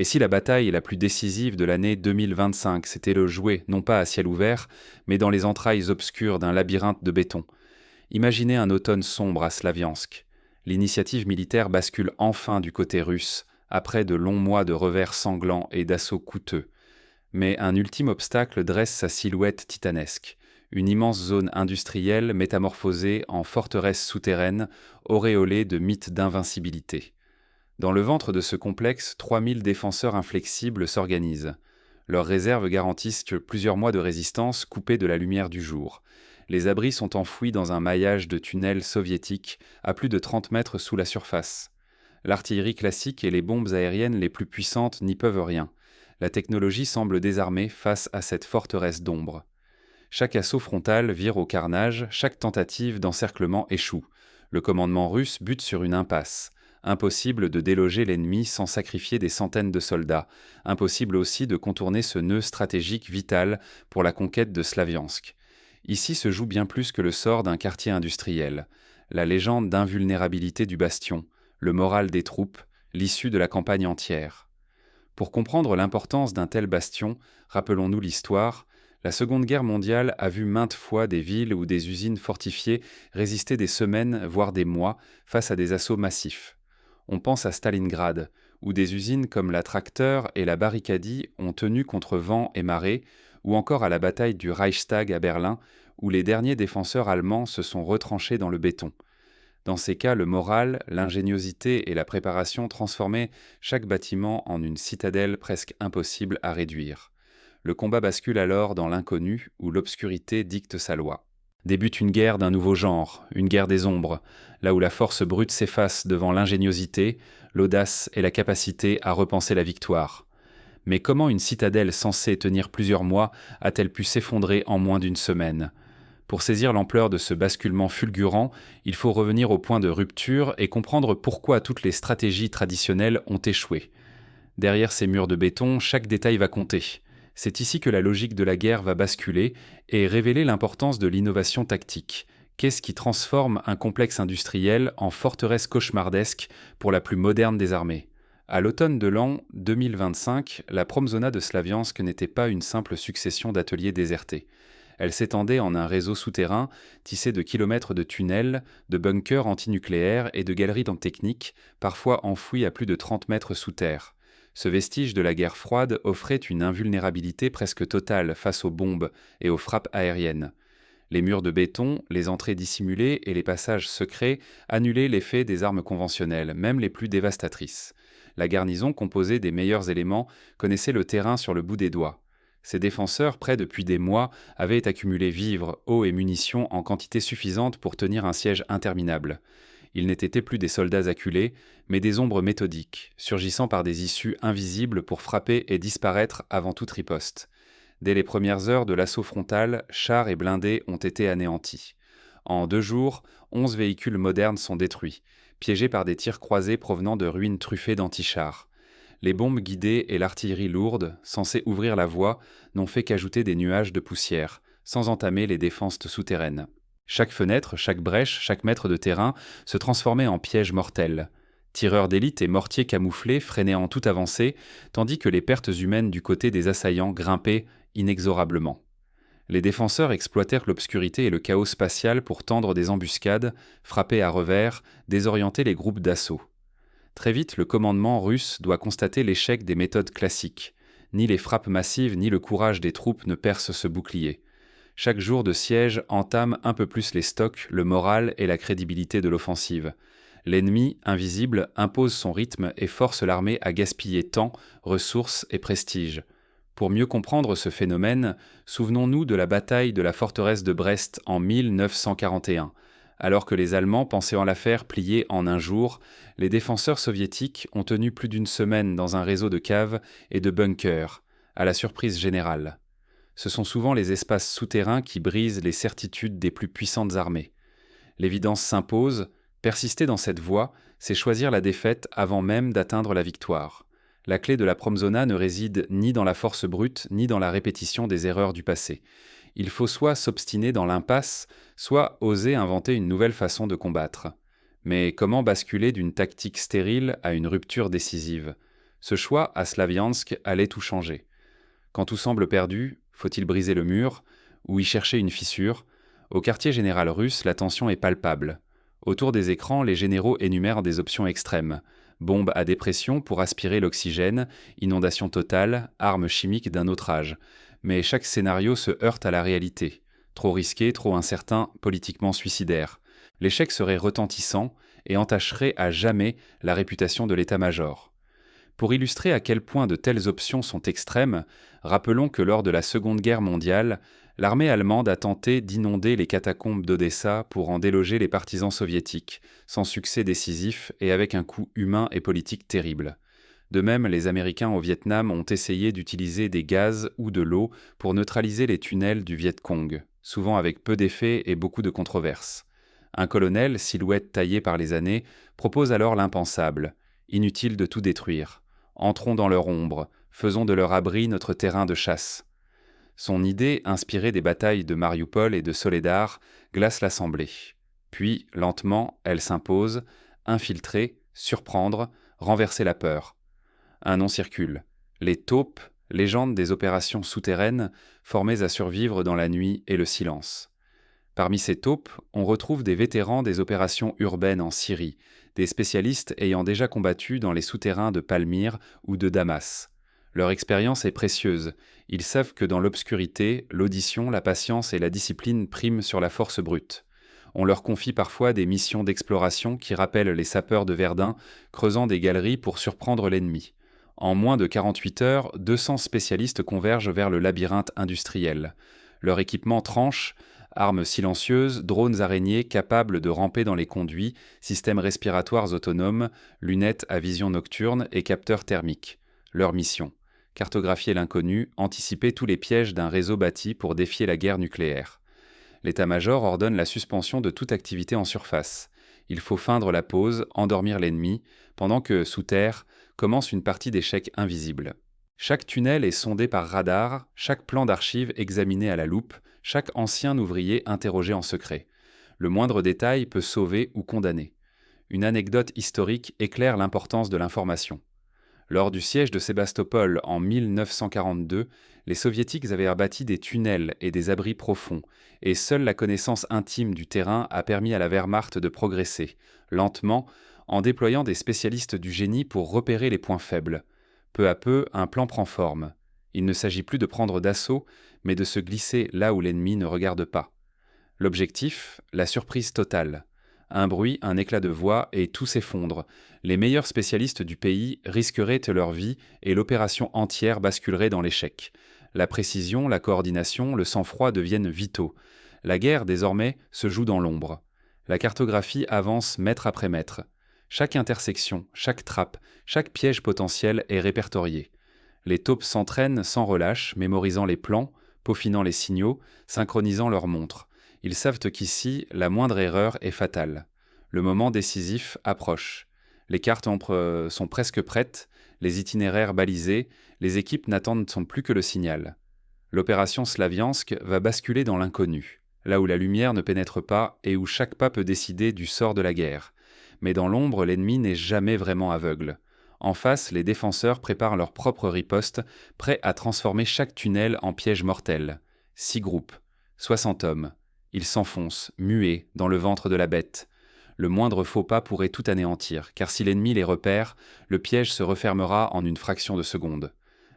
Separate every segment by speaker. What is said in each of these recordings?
Speaker 1: Et si la bataille la plus décisive de l'année 2025 s'était le jouer non pas à ciel ouvert, mais dans les entrailles obscures d'un labyrinthe de béton? Imaginez un automne sombre à Slaviansk. L'initiative militaire bascule enfin du côté russe, après de longs mois de revers sanglants et d'assauts coûteux. Mais un ultime obstacle dresse sa silhouette titanesque. Une immense zone industrielle métamorphosée en forteresse souterraine, auréolée de mythes d'invincibilité. Dans le ventre de ce complexe, 3000 défenseurs inflexibles s'organisent. Leurs réserves garantissent plusieurs mois de résistance coupés de la lumière du jour. Les abris sont enfouis dans un maillage de tunnels soviétiques à plus de 30 mètres sous la surface. L'artillerie classique et les bombes aériennes les plus puissantes n'y peuvent rien. La technologie semble désarmée face à cette forteresse d'ombre. Chaque assaut frontal vire au carnage, chaque tentative d'encerclement échoue. Le commandement russe bute sur une impasse. Impossible de déloger l'ennemi sans sacrifier des centaines de soldats. Impossible aussi de contourner ce nœud stratégique vital pour la conquête de Slaviansk. Ici se joue bien plus que le sort d'un quartier industriel. La légende d'invulnérabilité du bastion, le moral des troupes, l'issue de la campagne entière. Pour comprendre l'importance d'un tel bastion, rappelons-nous l'histoire. La Seconde Guerre mondiale a vu maintes fois des villes ou des usines fortifiées résister des semaines, voire des mois, face à des assauts massifs. On pense à Stalingrad, où des usines comme la Tracteur et la Barricadi ont tenu contre vent et marée, ou encore à la bataille du Reichstag à Berlin, où les derniers défenseurs allemands se sont retranchés dans le béton. Dans ces cas, le moral, l'ingéniosité et la préparation transformaient chaque bâtiment en une citadelle presque impossible à réduire. Le combat bascule alors dans l'inconnu où l'obscurité dicte sa loi. Débute une guerre d'un nouveau genre, une guerre des ombres, là où la force brute s'efface devant l'ingéniosité, l'audace et la capacité à repenser la victoire. Mais comment une citadelle censée tenir plusieurs mois a-t-elle pu s'effondrer en moins d'une semaine ? Pour saisir l'ampleur de ce basculement fulgurant, il faut revenir au point de rupture et comprendre pourquoi toutes les stratégies traditionnelles ont échoué. Derrière ces murs de béton, chaque détail va compter. C'est ici que la logique de la guerre va basculer et révéler l'importance de l'innovation tactique. Qu'est-ce qui transforme un complexe industriel en forteresse cauchemardesque pour la plus moderne des armées ? À l'automne de l'an 2025, la Promzona de Slaviansk n'était pas une simple succession d'ateliers désertés. Elle s'étendait en un réseau souterrain tissé de kilomètres de tunnels, de bunkers antinucléaires et de galeries techniques, parfois enfouies à plus de 30 mètres sous terre. Ce vestige de la guerre froide offrait une invulnérabilité presque totale face aux bombes et aux frappes aériennes. Les murs de béton, les entrées dissimulées et les passages secrets annulaient l'effet des armes conventionnelles, même les plus dévastatrices. La garnison, composée des meilleurs éléments, connaissait le terrain sur le bout des doigts. Ses défenseurs, prêts depuis des mois, avaient accumulé vivres, eau et munitions en quantité suffisante pour tenir un siège interminable. Ils n'étaient plus des soldats acculés, mais des ombres méthodiques, surgissant par des issues invisibles pour frapper et disparaître avant toute riposte. Dès les premières heures de l'assaut frontal, chars et blindés ont été anéantis. En 2 jours, 11 véhicules modernes sont détruits, piégés par des tirs croisés provenant de ruines truffées d'antichars. Les bombes guidées et l'artillerie lourde, censées ouvrir la voie, n'ont fait qu'ajouter des nuages de poussière, sans entamer les défenses souterraines. Chaque fenêtre, chaque brèche, chaque mètre de terrain se transformait en piège mortel. Tireurs d'élite et mortiers camouflés freinaient en toute avancée, tandis que les pertes humaines du côté des assaillants grimpaient inexorablement. Les défenseurs exploitèrent l'obscurité et le chaos spatial pour tendre des embuscades, frapper à revers, désorienter les groupes d'assaut. Très vite, le commandement russe doit constater l'échec des méthodes classiques. Ni les frappes massives ni le courage des troupes ne percent ce bouclier. Chaque jour de siège entame un peu plus les stocks, le moral et la crédibilité de l'offensive. L'ennemi, invisible, impose son rythme et force l'armée à gaspiller temps, ressources et prestige. Pour mieux comprendre ce phénomène, souvenons-nous de la bataille de la forteresse de Brest en 1941. Alors que les Allemands pensaient en l'affaire pliée en un jour, les défenseurs soviétiques ont tenu plus d'une semaine dans un réseau de caves et de bunkers, à la surprise générale. Ce sont souvent les espaces souterrains qui brisent les certitudes des plus puissantes armées. L'évidence s'impose, persister dans cette voie, c'est choisir la défaite avant même d'atteindre la victoire. La clé de la Promzona ne réside ni dans la force brute, ni dans la répétition des erreurs du passé. Il faut soit s'obstiner dans l'impasse, soit oser inventer une nouvelle façon de combattre. Mais comment basculer d'une tactique stérile à une rupture décisive ? Ce choix, à Slaviansk, allait tout changer. Quand tout semble perdu, faut-il briser le mur ou y chercher une fissure? Au quartier général russe, la tension est palpable. Autour des écrans, les généraux énumèrent des options extrêmes. Bombes à dépression pour aspirer l'oxygène, inondation totale, armes chimiques d'un autre âge. Mais chaque scénario se heurte à la réalité. Trop risqué, trop incertain, politiquement suicidaire. L'échec serait retentissant et entacherait à jamais la réputation de l'état-major. Pour illustrer à quel point de telles options sont extrêmes, rappelons que lors de la Seconde Guerre mondiale, l'armée allemande a tenté d'inonder les catacombes d'Odessa pour en déloger les partisans soviétiques, sans succès décisif et avec un coût humain et politique terrible. De même, les Américains au Vietnam ont essayé d'utiliser des gaz ou de l'eau pour neutraliser les tunnels du Viet Cong, souvent avec peu d'effet et beaucoup de controverses. Un colonel, silhouette taillée par les années, propose alors l'impensable. Inutile de tout détruire. Entrons dans leur ombre, faisons de leur abri notre terrain de chasse. Son idée, inspirée des batailles de Mariupol et de Soledar, glace l'assemblée. Puis, lentement, elle s'impose, infiltrer, surprendre, renverser la peur. Un nom circule. Les taupes, légendes des opérations souterraines, formées à survivre dans la nuit et le silence. Parmi ces taupes, on retrouve des vétérans des opérations urbaines en Syrie, des spécialistes ayant déjà combattu dans les souterrains de Palmyre ou de Damas. Leur expérience est précieuse. Ils savent que dans l'obscurité, l'audition, la patience et la discipline priment sur la force brute. On leur confie parfois des missions d'exploration qui rappellent les sapeurs de Verdun, creusant des galeries pour surprendre l'ennemi. En moins de 48 heures, 200 spécialistes convergent vers le labyrinthe industriel. Leur équipement tranche, armes silencieuses, drones araignées capables de ramper dans les conduits, systèmes respiratoires autonomes, lunettes à vision nocturne et capteurs thermiques. Leur mission: cartographier l'inconnu, anticiper tous les pièges d'un réseau bâti pour défier la guerre nucléaire. L'état-major ordonne la suspension de toute activité en surface. Il faut feindre la pause, endormir l'ennemi, pendant que, sous terre, commence une partie d'échecs invisible. Chaque tunnel est sondé par radar, chaque plan d'archives examiné à la loupe, chaque ancien ouvrier interrogé en secret. Le moindre détail peut sauver ou condamner. Une anecdote historique éclaire l'importance de l'information. Lors du siège de Sébastopol en 1942, les Soviétiques avaient bâti des tunnels et des abris profonds, et seule la connaissance intime du terrain a permis à la Wehrmacht de progresser, lentement, en déployant des spécialistes du génie pour repérer les points faibles. Peu à peu, un plan prend forme. Il ne s'agit plus de prendre d'assaut, mais de se glisser là où l'ennemi ne regarde pas. L'objectif, la surprise totale. Un bruit, un éclat de voix et tout s'effondre. Les meilleurs spécialistes du pays risqueraient leur vie et l'opération entière basculerait dans l'échec. La précision, la coordination, le sang-froid deviennent vitaux. La guerre, désormais, se joue dans l'ombre. La cartographie avance mètre après mètre. Chaque intersection, chaque trappe, chaque piège potentiel est répertorié. Les taupes s'entraînent sans relâche, mémorisant les plans, peaufinant les signaux, synchronisant leurs montres. Ils savent qu'ici, la moindre erreur est fatale. Le moment décisif approche. Les cartes sont presque prêtes, les itinéraires balisés, les équipes n'attendent plus que le signal. L'opération Slaviansk va basculer dans l'inconnu, là où la lumière ne pénètre pas et où chaque pas peut décider du sort de la guerre. Mais dans l'ombre, l'ennemi n'est jamais vraiment aveugle. En face, les défenseurs préparent leur propre riposte, prêts à transformer chaque tunnel en piège mortel. 6 groupes, 60 hommes. Ils s'enfoncent, muets, dans le ventre de la bête. Le moindre faux pas pourrait tout anéantir, car si l'ennemi les repère, le piège se refermera en une fraction de seconde.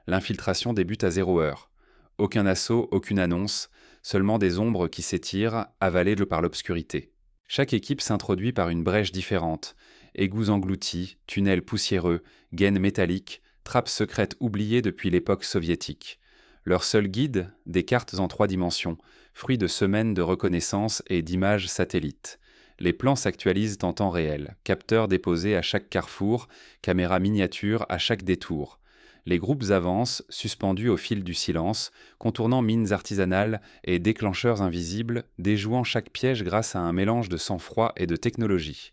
Speaker 1: L'infiltration débute à 0 heure. Aucun assaut, aucune annonce, seulement des ombres qui s'étirent, avalées par l'obscurité. Chaque équipe s'introduit par une brèche différente. Égouts engloutis, tunnels poussiéreux, gaines métalliques, trappes secrètes oubliées depuis l'époque soviétique. Leur seul guide, des cartes en 3 dimensions, fruit de semaines de reconnaissance et d'images satellites. Les plans s'actualisent en temps réel, capteurs déposés à chaque carrefour, caméras miniatures à chaque détour. Les groupes avancent, suspendus au fil du silence, contournant mines artisanales et déclencheurs invisibles, déjouant chaque piège grâce à un mélange de sang-froid et de technologie.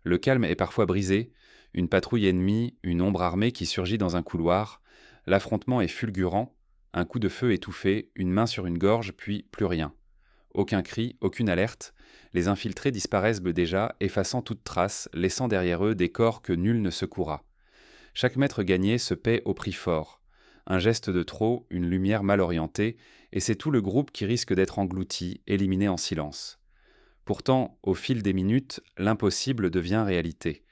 Speaker 1: Le calme est parfois brisé, une patrouille ennemie, une ombre armée qui surgit dans un couloir. L'affrontement est fulgurant, un coup de feu étouffé, une main sur une gorge, puis plus rien. Aucun cri, aucune alerte. Les infiltrés disparaissent déjà, effaçant toute trace, laissant derrière eux des corps que nul ne secourra. Chaque mètre gagné se paie au prix fort. Un geste de trop, une lumière mal orientée, et c'est tout le groupe qui risque d'être englouti, éliminé en silence. Pourtant, au fil des minutes, l'impossible devient réalité.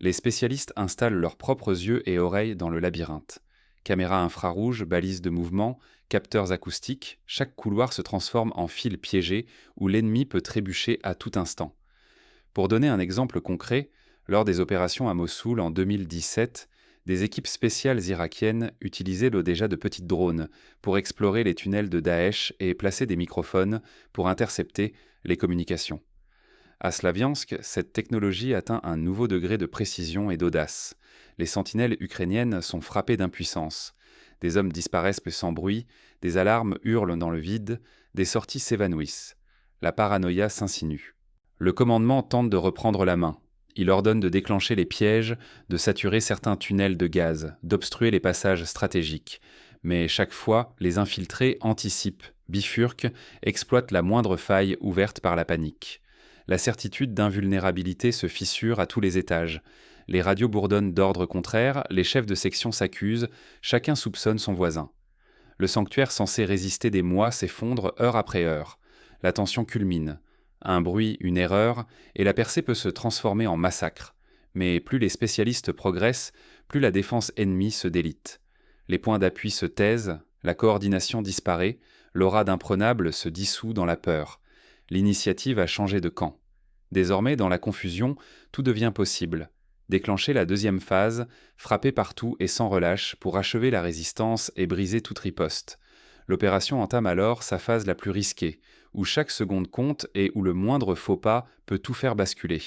Speaker 1: Les spécialistes installent leurs propres yeux et oreilles dans le labyrinthe. Caméras infrarouges, balises de mouvement, capteurs acoustiques, chaque couloir se transforme en fil piégé où l'ennemi peut trébucher à tout instant. Pour donner un exemple concret, lors des opérations à Mossoul en 2017, des équipes spéciales irakiennes utilisaient déjà de petits drones pour explorer les tunnels de Daesh et placer des microphones pour intercepter les communications. À Slaviansk, cette technologie atteint un nouveau degré de précision et d'audace. Les sentinelles ukrainiennes sont frappées d'impuissance. Des hommes disparaissent sans bruit, des alarmes hurlent dans le vide, des sorties s'évanouissent. La paranoïa s'insinue. Le commandement tente de reprendre la main. Il ordonne de déclencher les pièges, de saturer certains tunnels de gaz, d'obstruer les passages stratégiques. Mais chaque fois, les infiltrés anticipent, bifurquent, exploitent la moindre faille ouverte par la panique. La certitude d'invulnérabilité se fissure à tous les étages. Les radios bourdonnent d'ordres contraires, les chefs de section s'accusent, chacun soupçonne son voisin. Le sanctuaire censé résister des mois s'effondre heure après heure. La tension culmine. Un bruit, une erreur, et la percée peut se transformer en massacre. Mais plus les spécialistes progressent, plus la défense ennemie se délite. Les points d'appui se taisent, la coordination disparaît, l'aura d'imprenable se dissout dans la peur. L'initiative a changé de camp. Désormais, dans la confusion, tout devient possible. Déclencher la deuxième phase, frapper partout et sans relâche pour achever la résistance et briser toute riposte. L'opération entame alors sa phase la plus risquée, où chaque seconde compte et où le moindre faux pas peut tout faire basculer.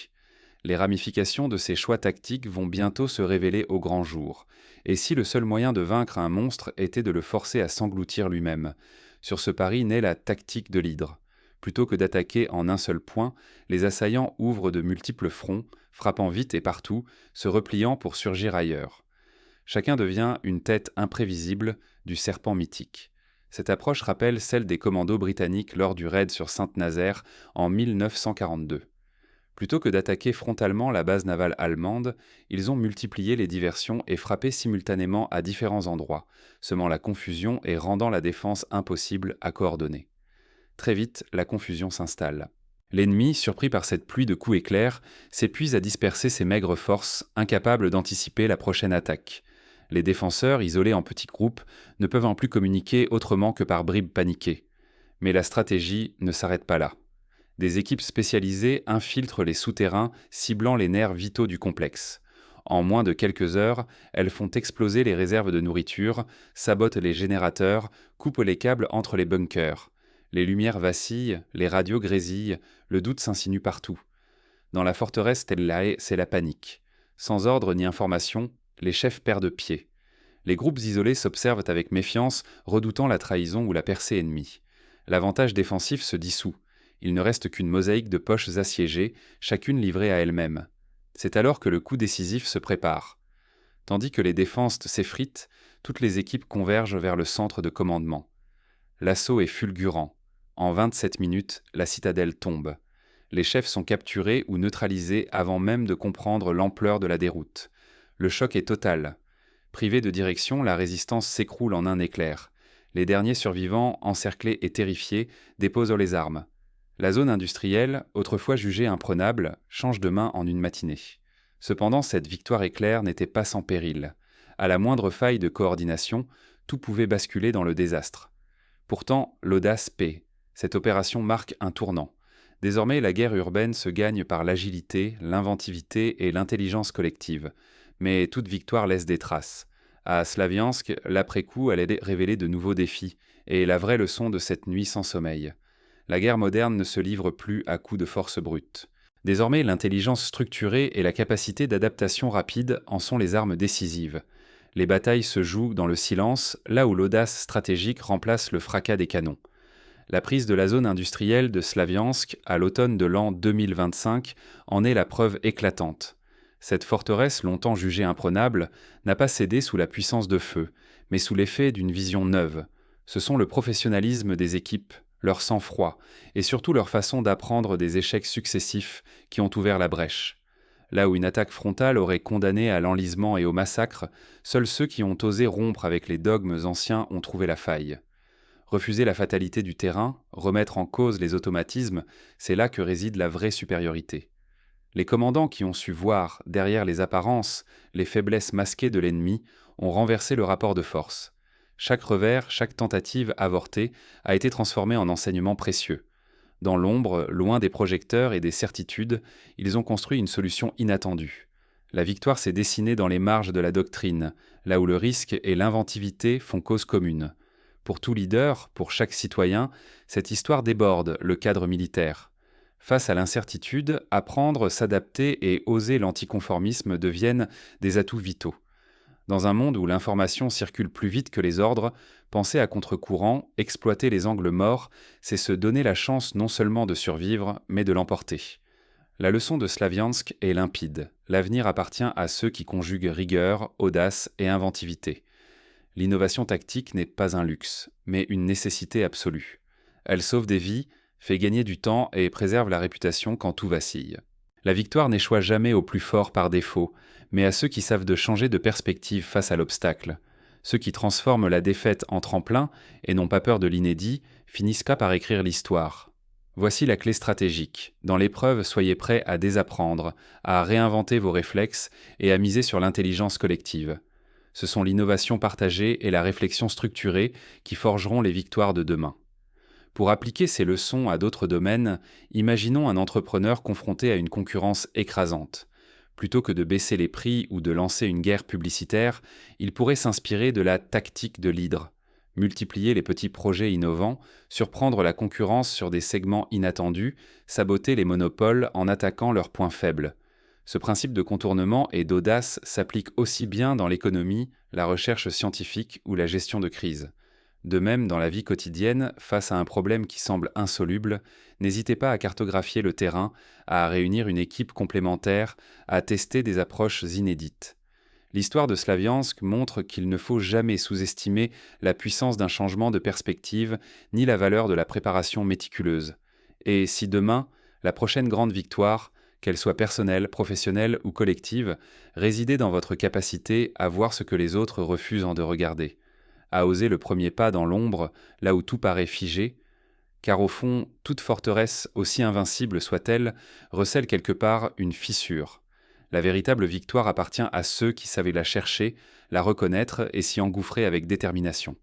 Speaker 1: Les ramifications de ces choix tactiques vont bientôt se révéler au grand jour. Et si le seul moyen de vaincre un monstre était de le forcer à s'engloutir lui-même? Sur ce pari naît la tactique de l'hydre. Plutôt que d'attaquer en un seul point, les assaillants ouvrent de multiples fronts, frappant vite et partout, se repliant pour surgir ailleurs. Chacun devient une tête imprévisible du serpent mythique. Cette approche rappelle celle des commandos britanniques lors du raid sur Saint-Nazaire en 1942. Plutôt que d'attaquer frontalement la base navale allemande, ils ont multiplié les diversions et frappé simultanément à différents endroits, semant la confusion et rendant la défense impossible à coordonner. Très vite, la confusion s'installe. L'ennemi, surpris par cette pluie de coups éclairs, s'épuise à disperser ses maigres forces, incapables d'anticiper la prochaine attaque. Les défenseurs, isolés en petits groupes, ne peuvent en plus communiquer autrement que par bribes paniquées. Mais la stratégie ne s'arrête pas là. Des équipes spécialisées infiltrent les souterrains, ciblant les nerfs vitaux du complexe. En moins de quelques heures, elles font exploser les réserves de nourriture, sabotent les générateurs, coupent les câbles entre les bunkers. Les lumières vacillent, les radios grésillent, le doute s'insinue partout. Dans la forteresse Tellae, c'est la panique. Sans ordre ni information, les chefs perdent pied. Les groupes isolés s'observent avec méfiance, redoutant la trahison ou la percée ennemie. L'avantage défensif se dissout. Il ne reste qu'une mosaïque de poches assiégées, chacune livrée à elle-même. C'est alors que le coup décisif se prépare. Tandis que les défenses s'effritent, toutes les équipes convergent vers le centre de commandement. L'assaut est fulgurant. En 27 minutes, la citadelle tombe. Les chefs sont capturés ou neutralisés avant même de comprendre l'ampleur de la déroute. Le choc est total. Privée de direction, la résistance s'écroule en un éclair. Les derniers survivants, encerclés et terrifiés, déposent les armes. La zone industrielle, autrefois jugée imprenable, change de main en une matinée. Cependant, cette victoire éclair n'était pas sans péril. À la moindre faille de coordination, tout pouvait basculer dans le désastre. Pourtant, l'audace paie. Cette opération marque un tournant. Désormais, la guerre urbaine se gagne par l'agilité, l'inventivité et l'intelligence collective. Mais toute victoire laisse des traces. À Slaviansk, l'après-coup allait révéler de nouveaux défis, et la vraie leçon de cette nuit sans sommeil. La guerre moderne ne se livre plus à coups de force brute. Désormais, l'intelligence structurée et la capacité d'adaptation rapide en sont les armes décisives. Les batailles se jouent dans le silence, là où l'audace stratégique remplace le fracas des canons. La prise de la zone industrielle de Slaviansk à l'automne de l'an 2025 en est la preuve éclatante. Cette forteresse, longtemps jugée imprenable, n'a pas cédé sous la puissance de feu, mais sous l'effet d'une vision neuve. Ce sont le professionnalisme des équipes, leur sang-froid, et surtout leur façon d'apprendre des échecs successifs qui ont ouvert la brèche. Là où une attaque frontale aurait condamné à l'enlisement et au massacre, seuls ceux qui ont osé rompre avec les dogmes anciens ont trouvé la faille. Refuser la fatalité du terrain, remettre en cause les automatismes, c'est là que réside la vraie supériorité. Les commandants qui ont su voir, derrière les apparences, les faiblesses masquées de l'ennemi, ont renversé le rapport de force. Chaque revers, chaque tentative avortée a été transformée en enseignement précieux. Dans l'ombre, loin des projecteurs et des certitudes, ils ont construit une solution inattendue. La victoire s'est dessinée dans les marges de la doctrine, là où le risque et l'inventivité font cause commune. Pour tout leader, pour chaque citoyen, cette histoire déborde le cadre militaire. Face à l'incertitude, apprendre, s'adapter et oser l'anticonformisme deviennent des atouts vitaux. Dans un monde où l'information circule plus vite que les ordres, penser à contre-courant, exploiter les angles morts, c'est se donner la chance non seulement de survivre, mais de l'emporter. La leçon de Slaviansk est limpide. L'avenir appartient à ceux qui conjuguent rigueur, audace et inventivité. L'innovation tactique n'est pas un luxe, mais une nécessité absolue. Elle sauve des vies, fait gagner du temps et préserve la réputation quand tout vacille. La victoire n'échoit jamais aux plus forts par défaut, mais à ceux qui savent de changer de perspective face à l'obstacle. Ceux qui transforment la défaite en tremplin et n'ont pas peur de l'inédit finissent par écrire l'histoire. Voici la clé stratégique. Dans l'épreuve, soyez prêts à désapprendre, à réinventer vos réflexes et à miser sur l'intelligence collective. Ce sont l'innovation partagée et la réflexion structurée qui forgeront les victoires de demain. Pour appliquer ces leçons à d'autres domaines, imaginons un entrepreneur confronté à une concurrence écrasante. Plutôt que de baisser les prix ou de lancer une guerre publicitaire, il pourrait s'inspirer de la tactique de l'hydre, multiplier les petits projets innovants, surprendre la concurrence sur des segments inattendus, saboter les monopoles en attaquant leurs points faibles. Ce principe de contournement et d'audace s'applique aussi bien dans l'économie, la recherche scientifique ou la gestion de crise. De même, dans la vie quotidienne, face à un problème qui semble insoluble, n'hésitez pas à cartographier le terrain, à réunir une équipe complémentaire, à tester des approches inédites. L'histoire de Slaviansk montre qu'il ne faut jamais sous-estimer la puissance d'un changement de perspective, ni la valeur de la préparation méticuleuse. Et si demain, la prochaine grande victoire, qu'elle soit personnelle, professionnelle ou collective, résidait dans votre capacité à voir ce que les autres refusent de regarder, à oser le premier pas dans l'ombre, là où tout paraît figé, car au fond, toute forteresse, aussi invincible soit-elle, recèle quelque part une fissure. La véritable victoire appartient à ceux qui savaient la chercher, la reconnaître et s'y engouffrer avec détermination.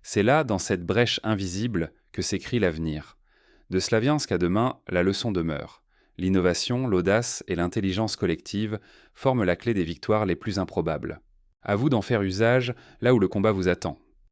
Speaker 1: C'est là, dans cette brèche invisible, que s'écrit l'avenir. De Slaviansk à demain, la leçon demeure. L'innovation, l'audace et l'intelligence collective forment la clé des victoires les plus improbables. À vous d'en faire usage là où le combat vous attend,